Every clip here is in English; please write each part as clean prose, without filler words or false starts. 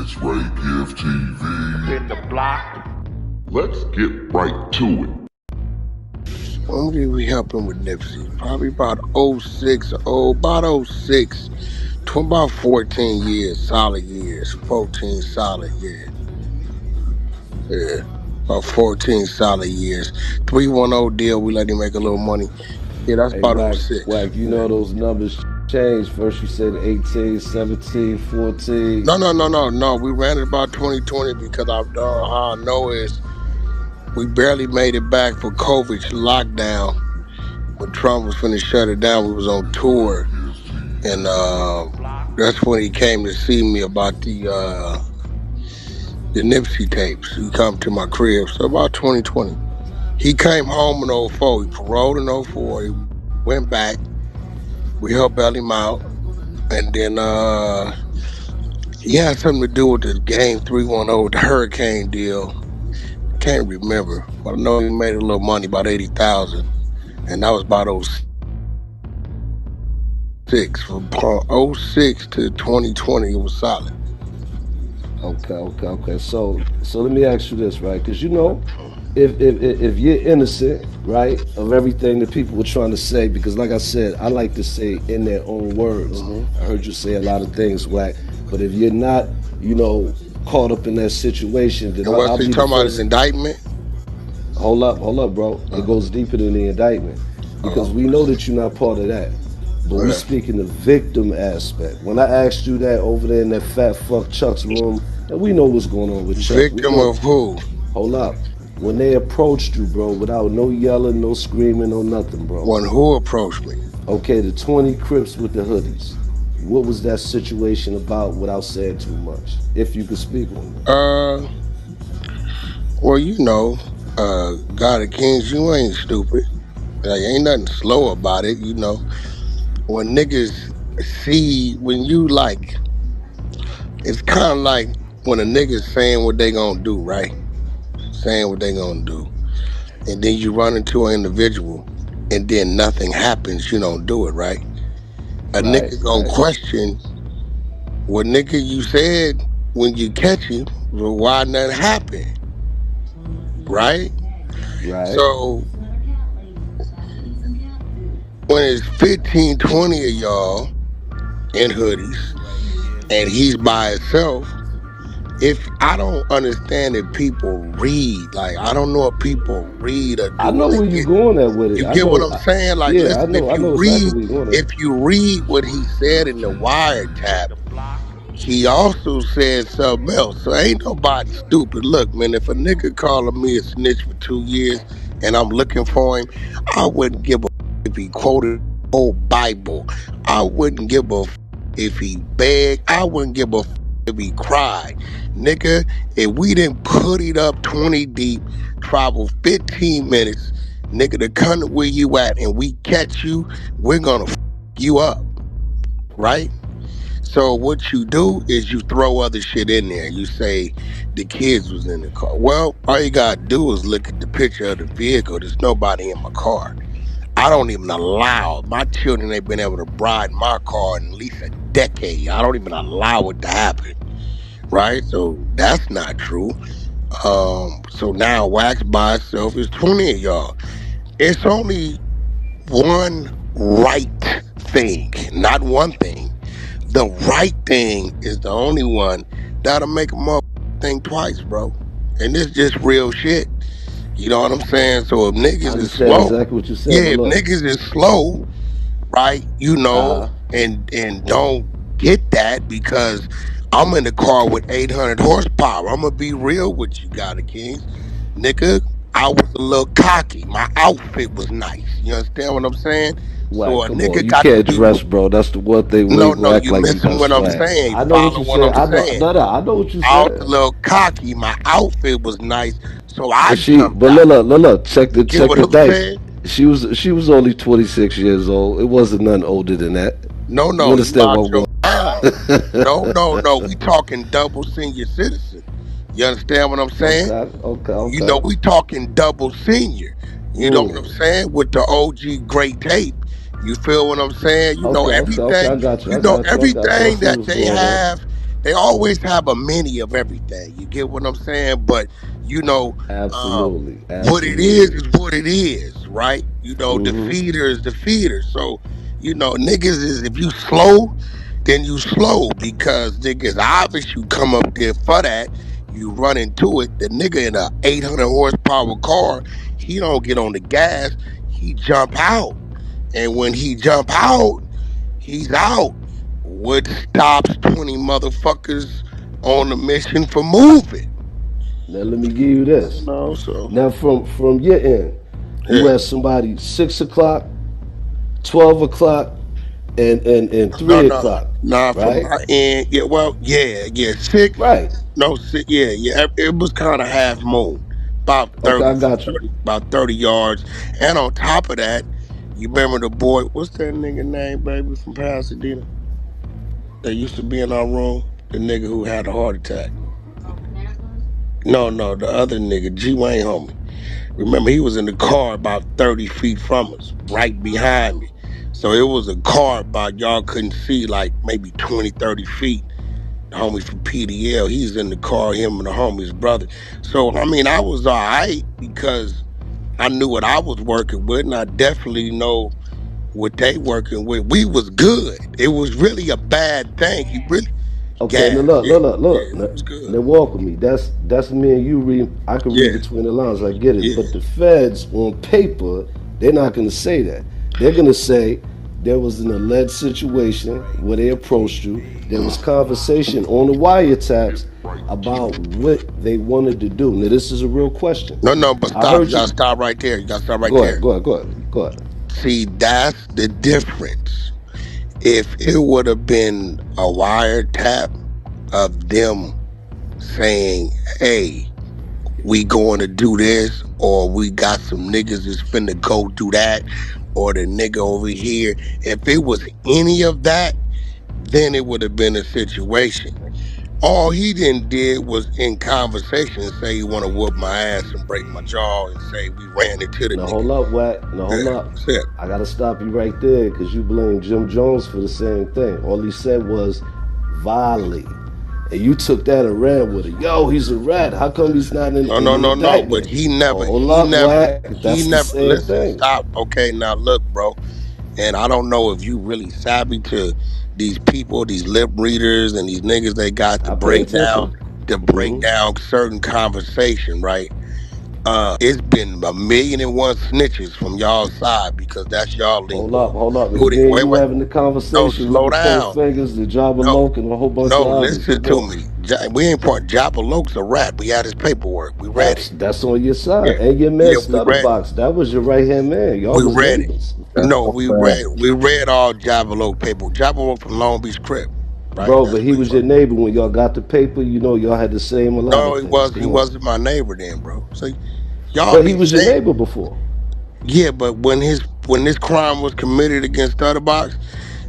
It's Ray Give TV. In the block. Let's get right to it. When did we help him with Nipsey? Probably about 06, about 06, about 14 years, solid years, 14 solid years. Yeah, about 14 solid years. 310 deal, we let him make a little money. Yeah, that's Hey, about Wack, 06. Wack, you know those numbers changed. First you said 18, 17, 14. No. We ran it about 2020 because how I know is we barely made it back for COVID lockdown. When Trump was finna shut it down, we was on tour. And that's when he came to see me about the Nipsey tapes. He come to my crib. So about 2020. He came home in 04. He paroled in 04. He went back. We helped bail him out. And then he had something to do with the game 310, the hurricane deal. Can't remember. But I know he made a little money, about 80,000. And that was about 06. From 06 to 2020, it was solid. Okay. So let me ask you this, right? Because you know, if you're innocent, right, of everything that people were trying to say, because like I said, I like to say in their own words. I heard you say a lot of things, Wack. But if you're not, you know, caught up in that situation, then and what's he talking about his indictment? Hold up, bro. It goes deeper than the indictment. Because we know that you're not part of that. But we're speaking the victim aspect. When I asked you that over there in that fat fuck Chuck's room, and we know what's going on with Chuck. Victim of who? Hold up. When they approached you, bro, without no yelling, no screaming, no nothing, bro. When who approached me? Okay, the 20 Crips with the hoodies. What was that situation about without saying too much? If you could speak on it. Well, you know, God of Kings, you ain't stupid. Like, ain't nothing slow about it, you know. When niggas see, when you like, it's kind of like when a nigga's saying what they gonna do, right? Saying what they gonna do. And then you run into an individual and then nothing happens, you don't do it, right? A nigga gonna question what nigga you said when you catch him, well, why nothing happened, right? So when it's 15, 20 of y'all in hoodies and he's by himself, if I don't understand if people read, like I don't know if people read or do. I know where you're going at with it. You get what I'm saying? Like, yeah, listen, I know exactly where you're going at. if you read what he said in the Wiretap, he also said something else. So ain't nobody stupid. Look, man, if a nigga calling me a snitch for 2 years and I'm looking for him, I wouldn't give a if he quoted the whole Bible. I wouldn't give a if he begged. I wouldn't give a if he cried. Nigga, if we didn't put it up 20 deep, travel 15 minutes, nigga, to come to where you at and we catch you, we're gonna you up, right? So what you do is you throw other shit in there. You say the kids was in the car. Well, all you gotta do is look at the picture of the vehicle. There's nobody in my car. I don't even allow, my children ain't been able to ride my car in at least a decade. I don't even allow it to happen, right? So that's not true. So now Wax by itself is 20 of y'all. It's only one right thing, not one thing. The right thing is the only one that'll make a motherfucker think twice, bro. And this just real shit. You know what I'm saying? So if niggas is slow, exactly what you said, if niggas is slow, right? You know, and don't get that because I'm in the car with 800 horsepower. I'm gonna be real with you, God of Kings, nigga. I was a little cocky. My outfit was nice. You understand what I'm saying? Wack, so a come nigga on. You got can't to dress, bro. That's the one thing. No, act you like missing what I'm saying. I know what you said. I'm saying. I know what you said. I was a little cocky. My outfit was nice, so I But look, check the dice. She was only 26 years old. It wasn't nothing older than that. No, you understand what No. We talking double senior citizen. You understand what I'm saying? Okay. You know, we talking double senior. You know what I'm saying? With the OG great tape. You feel what I'm saying? You know everything. I got you. You know everything that they have They always have a mini of everything. You get what I'm saying? But you know, Absolutely, what it absolutely. is what it is, right? You know, the feeder is the feeder. So, you know, niggas is if you slow, then you slow because niggas obvious you come up there for that, you run into it. The nigga in a 800 horsepower car, he don't get on the gas, he jump out. And when he jump out, he's out. What stops 20 motherfuckers on the mission for moving? Now let me give you You this. know, so Now from your end, you yeah. had somebody 6 o'clock, 12 o'clock, and No, three no, o'clock, nah. From right? my end, yeah. Well, yeah. Six, Right. no, six, yeah. It was kind of half moon, about Okay, 30, I got you. about 30 yards. And on top of that, you remember the boy? What's that nigga name, baby, from Pasadena? That used to be in our room. The nigga who had a heart attack. No, the other nigga, G Wayne homie. Remember, he was in the car about 30 feet from us, right behind me. So it was a car about y'all couldn't see like maybe 20, 30 feet. The homie from PDL, he's in the car, him and the homie's brother. So, I mean, I was all right because I knew what I was working with, and I definitely know what they working with. We was good. It was really a bad thing. He really Okay, now gas. look, Yeah, look, look, yeah, look. it Now, was good. now walk with me. That's me and you read. I can read Yeah, between the lines. I get it. yeah. But the feds on paper, they're not going to say that. They're going to say there was an alleged situation where they approached you. There was conversation on the wiretaps about what they wanted to do. Now this is a real question. No, but I stop. You heard gotta you. stop right there. You gotta stop right Go ahead. there. Go ahead. Go ahead. Go ahead. See, that's the difference. If it would have been a wiretap of them saying, hey, we going to do this, or we got some niggas that's finna go do that, or the nigga over here. If it was any of that, then it would have been a situation. All he then did was in conversation say he want to whoop my ass and break my jaw and say we ran into the Now nigga. hold up, Wack. Now hold Yeah, up. that's it. I gotta stop you right there because you blame Jim Jones for the same thing. All he said was violate. And you took that and ran with it. Yo, he's a rat. How come he's not in an No. But indictment? he Oh, never, hold he up, never, Wack. That's he the never. same Listen, thing. stop. Okay, now look, bro. And I don't know if you really savvy to these people, these lip readers, and these niggas they got I pay attention. to break hmm down certain conversation, right? It's been a million and one snitches from y'all side because that's y'all Hold lingo. up, hold up. If Who me they, and wait, you wait. having the No, conversation, we slow can point down. fingers to Jabba No, Loke and a whole bunch no, of others. listen Come to on. me. We ain't point Joppa Loke's a rat. We had his paperwork. We read it. That's on your side. Yeah. And your man Yeah, we read it. Stutterbox, that was your right hand man. Y'all We was read it. neighbors. That's No, so bad. we read all Joppa Loke paper. Joppa Loke from Long Beach Crip, right? Bro, That's but he where he was your from. neighbor when y'all got the paper. You know, y'all had the same a lot No, of things. he Come on. wasn't my neighbor then, bro. So y'all But he be was your saying, neighbor before. yeah, but when this crime was committed against Stutterbox,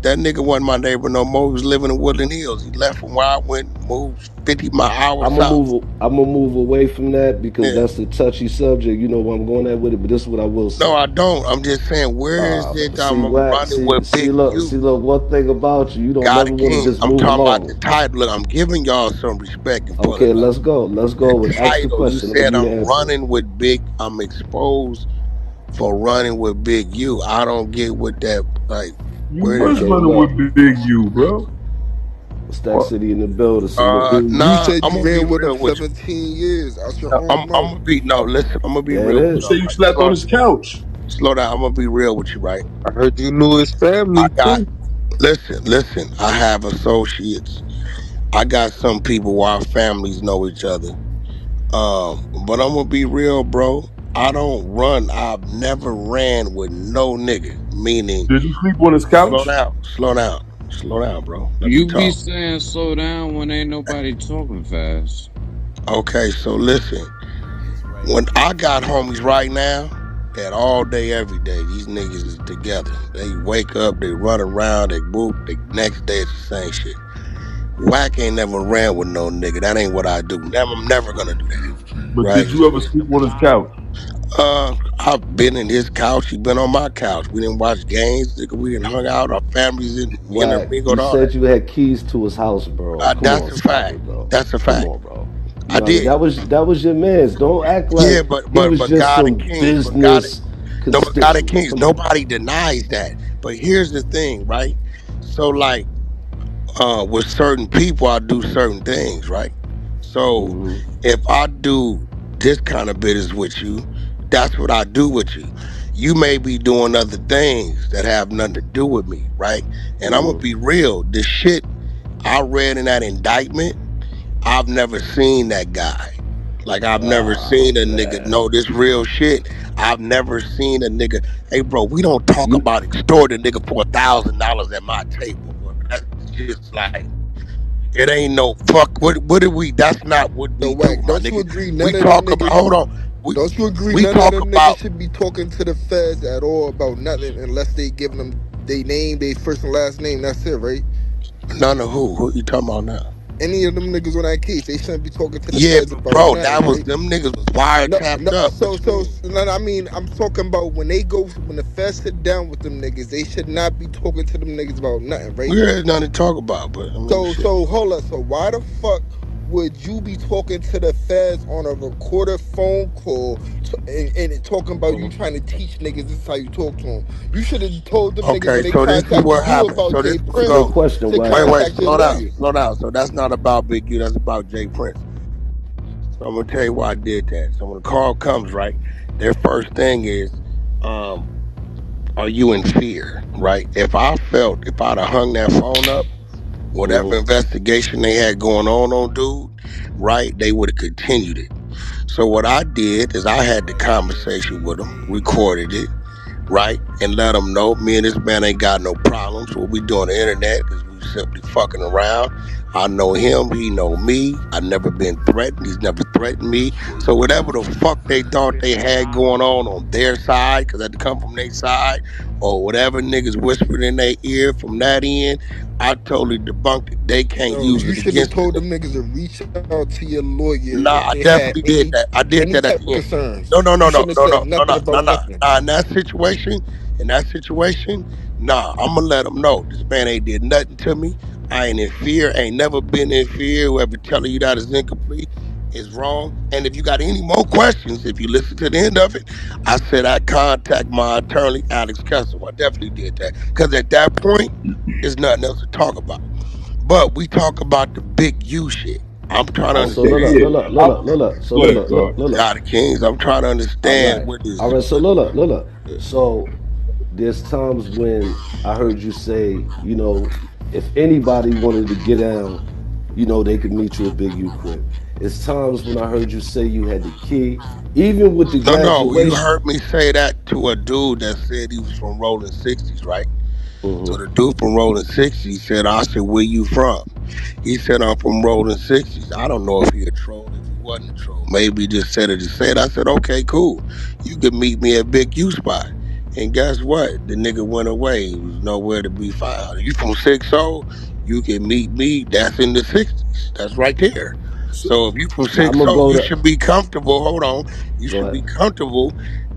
that nigga wasn't my neighbor no more. He was living in Woodland Hills. He left from where I went, moved 50 mile hours south. I'm gonna move away from that because Yeah. that's a touchy subject. You know where I'm going at with it. But this is what I will No, say. I don't. I'm just saying, where is it See I'm what? running with Big See U? look. One thing about you, you don't Got a never want to king. just I'm move talking about the along. title. Look, I'm giving y'all some respect and Okay, pulling up. let's go. Let's The go with ask the title, you question. I'm gonna said give you I'm the answer. running with Big. I'm exposed for running with Big U. I don't get what that, like, You where did was y'all? Okay, running look. with Big U, bro. Stack What? City in the building. Salute. And you Nah, said I'm you gonna be ran with him real with you. 17 years out your own I'm mouth. gonna be, no, listen, I'm gonna be There it real with You is. say y'all, you right? slept on his couch. Slow down. I'm gonna be real with you, right? I heard you knew his I family got, too. listen, I have associates. I got some people where our families know each other. But I'm gonna be real, bro. I don't run. I've never ran with no nigga. Meaning, Did you sleep on his slow couch? down, slow down, slow down, bro. Let me You be talk. saying slow down when ain't nobody talking fast. Okay, so listen. When I got homies right now that all day, every day, these niggas is together. They wake up, they run around, they whoop. The next day it's the same shit. Wack ain't never ran with no nigga. That ain't what I do. I'm never gonna do that. But Right? did you ever sleep on his couch? I've been in his couch. He been on my couch. We didn't watch games, nigga. We didn't hung out. Our families in Wack, you intermingled, all said that. you had keys to his house, bro. Come That's on, a stop fact. it, bro. That's a Come fact. on, bro. You I know what I mean? did. That was your man's. Don't act Yeah, like but he but was but just God and some Kings, but God, business no, but God and constituent. Kings. Come on. Nobody denies that. But here's the thing, right? So like, with certain people, I do certain things, right? So Hmm. if I do this kind of business with you, that's what I do with you. You may be doing other things that have nothing to do with me, right? And I'm gonna Hmm. be real. The shit I read in that indictment, I've never seen that guy. Like I've never Oh seen a nigga man. know this real shit. I've never seen a nigga. Hey, bro, we don't talk You about extorting a nigga for $1,000 at my table, bro. That's just like it ain't no fuck. What do we? That's not what Yo, we do, Wack, my don't you nigga. agree We none of them talk about. niggas Hold on. We don't you agree we none of talk them about niggas should be talking to the feds at all about nothing unless they giving them they name, they first and last name, that's it, right? none of who. Who you talking about now? Any of them niggas on that case, they shouldn't be talking to the Yeah, feds but about bro, that nothing, was right? them niggas was No, no. wiretapped up. What So, you mean? no, no, I mean, I'm talking about when they go, when the feds sit down with them niggas, they should not be talking to them niggas about nothing, right? There's nothing to talk about, but I mean, shit. So hold up. So why the fuck would you be talking to the feds on a recorded phone call and talking about you mhm. trying to teach niggas this is how you talk to them? You should have told them niggas Okay, when they so this is contacted what you happened. about So this Jay is what Good Prince goes. question, to Wack. Wait, contact your slow down, lawyer. slow down. So that's not about Big U. That's about Jay Prince. So I'm gonna tell you why I did that. So when the call comes, right, their first thing is, um, are you in fear? Right? If I'd have hung that phone up, whatever Hmm. investigation they had going on dude, right, they would have continued it. So what I did is I had the conversation with them, recorded it, right? And let them know me and this man ain't got no problems. What we do on the internet is we simply fucking around. I know him, he know me. I never been threatened. He's never threatened me. So whatever the fuck they thought they had going on their side, because I had to come from their side, or whatever niggas whispered in their ear from that end, I totally debunked it. They can't No, use you it should have against the told them nigga. niggas to reach out to your lawyer Nah, if I they had definitely did that. I did any that at type the of end. concerns. No, no, no, You no, shouldn't have no, no, said no, nothing no, no, about no. nothing. Nah, in that situation, nah, I'm gonna let them know this man ain't did nothing to me. I ain't in fear. Ain't never been in fear. Whoever telling you that is incomplete is wrong. And if you got any more questions, if you listen to the end of it, I said I contact my attorney, Alex Kessel. I definitely did that because at that point, there's nothing else to talk about. But we talk about the big U shit. I'm trying to So Okay, look, understand. yeah. look, I, look, look. So go ahead, God. look. God of Kings. I'm trying to All understand right. what All is right. So what. look. So there's times when I heard you say, if anybody wanted to get down, they could meet you at Big U crib. It's times when I heard you say you had the key, even with the No, you graduation. heard me say that to a dude that said he was from Rolling 60s, right? So Hmm. the dude from Rolling 60s said, I said, where you from? He said, I'm from Rolling 60s. I don't know if he a troll, if he wasn't a troll. Maybe he just said it to say it. I said, okay, cool. You can meet me at Big U spot. And guess what? The nigga went away. He was nowhere to be found. You from 60, you can meet me. That's in the 60s. That's right there. So, So if you from I'm 60, gonna go you to. should be comfortable. Hold on. You Go should ahead. be comfortable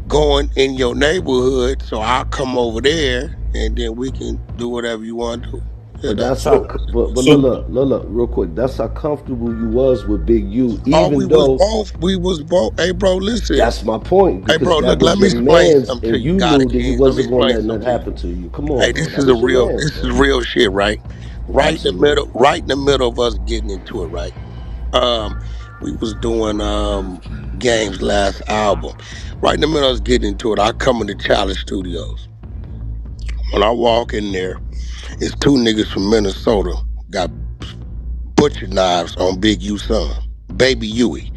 going in your neighborhood. So I'll come over there and then we can do whatever you want to do. Yeah, But that's that's how. so, all. But so, look, real quick. That's how comfortable you was with Big U, Oh, even though. we was both. Hey, bro, listen. That's my point Hey, because bro, that look, let was me your explain man's, something to and you, you God of knew that he Kings. Let me wasn't going to explain let something nothing to you. happen to you. Come on, Hey, bro. That was your man's, this is bro. real shit, right? Absolutely. Right in the middle of us getting into it, right? Um, we was doing Game's last album. Right in the middle of us getting into it, I come into Challenge Studios. When I walk in there, it's two niggas from Minnesota got butcher knives on Big U son, Baby Huey,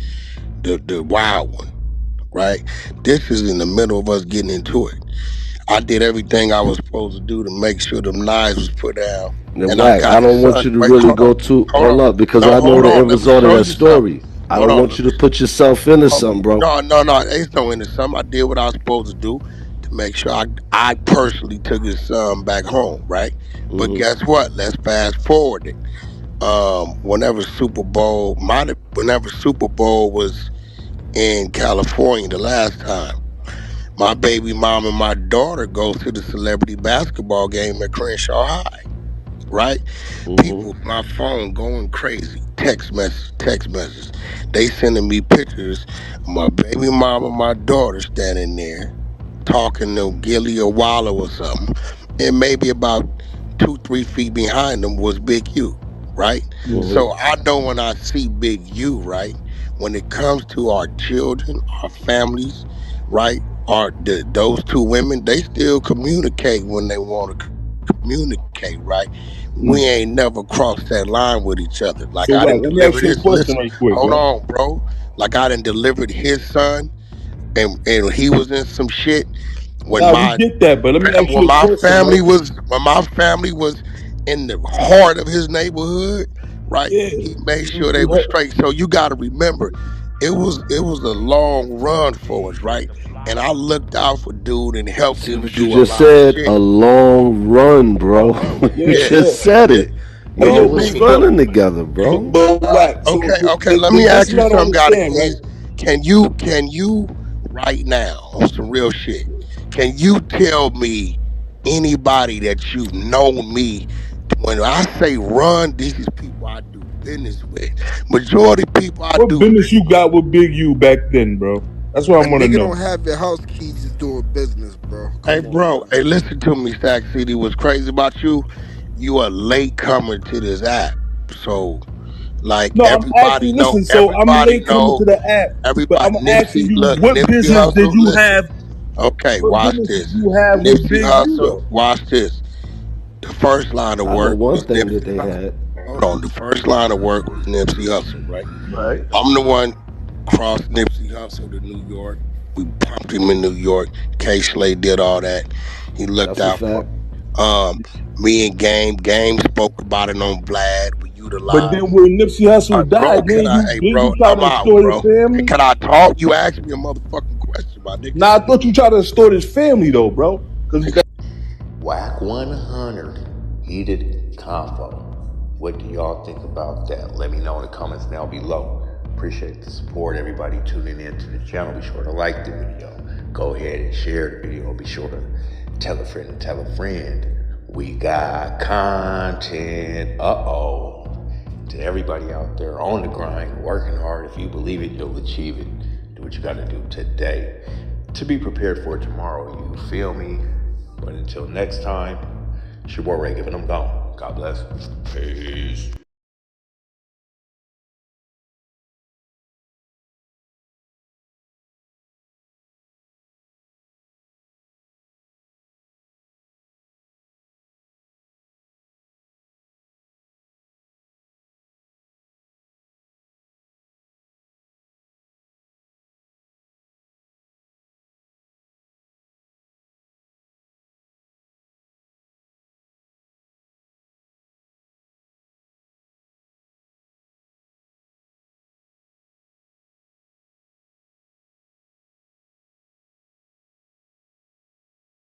the wild one, right? This is in the middle of us getting into it. I did everything I was supposed to do to make sure them knives was put down. And And I Wack, I got his don't want son. you to Wait, really go too. hold Hold on. up, because No, I know hold the end on. Let me result of show that you something. story. I Hold don't on. want you to put yourself into something, bro. No, no, no. It's no into something. I did what I was supposed to do to make sure I personally took his son back home, right? But Hmm. guess what? Let's fast forward it. Whenever Super Bowl was in California the last time. My baby mom and my daughter goes to the celebrity basketball game at Crenshaw High, right? People, my phone going crazy. Text messages. They sending me pictures of my baby mom and my daughter standing there talking to Gilly or Wallow or something. And maybe about 2, 3 feet behind them was Big U, right? So I know when I see Big U, right? When it comes to our children, our families, right? Those two women, they still communicate when they want to communicate, right? We ain't never crossed that line with each other. Like So, I Wack, didn't let me deliver ask you a this. question Listen, right quick, hold right? on, bro. Like I done delivered his son, and he was in some shit when Nah, we my get that, but let me ask you when a my question, family right? was in the heart of his neighborhood, right? Yeah. He made sure they were straight. So you got to remember, it was a long run for us, right? And I looked out for dude and helped See him what you do a just lot of said? shit. A long run, bro. You Yeah, Yeah, yeah. just said yeah. it. What do Y'all you Hey, was mean? running together, bro. but Wack, so Okay. Let me this ask is what you I don't something, Gotti. understand, right? Can you right now on some real shit? Can you tell me anybody that you've known me? When I say run, these is people I do business with. Majority people I What do business business you got with Big U back then, bro? That's what A I'm gonna nigga know. don't have your house keys just doing business, bro. Hey, Come on, bro. man. Hey, listen to me, Stack City. What's crazy about you? You are late comer to this app. So, like, No, I'm asking. Listen, so I'm late coming to the app, but I'm everybody, asking Nipsey, you, look, what Nipsey business did Hustle, you listen. have? Okay, What watch business did this. you have with Nipsey Big U Hustle, though? watch this. The first line of I know work one was thing that Nipsey they Hustle. had. Hold on, the first line of work was Nipsey Hustle, right? Right. I'm the one crossed Nipsey Hustle to New York. We pumped him in New York. K. Slay did all that. He looked That's a out for fact. um me and Game spoke about it on Vlad. We But then utilized. when Nipsey Hussle Bro, died, hey, didn't bro, you try I'm to out, extort his bro. Hey, family? can I talk? You asked me a motherfucking question, my nigga. Nah, I thought you tried to extort his family though, bro. Cause Wack 100 heated convo. What do y'all think about that? Let me know in the comments down below. Appreciate the support, everybody tuning in to the channel. Be sure to like the video. Go ahead and share the video. Be sure to tell a friend and tell a friend. We got content. To everybody out there on the grind, working hard. If you believe it, you'll achieve it. Do what you gotta do today to be prepared for tomorrow. You feel me? But until next time, it's your boy Ray giving them gone. God bless. Peace.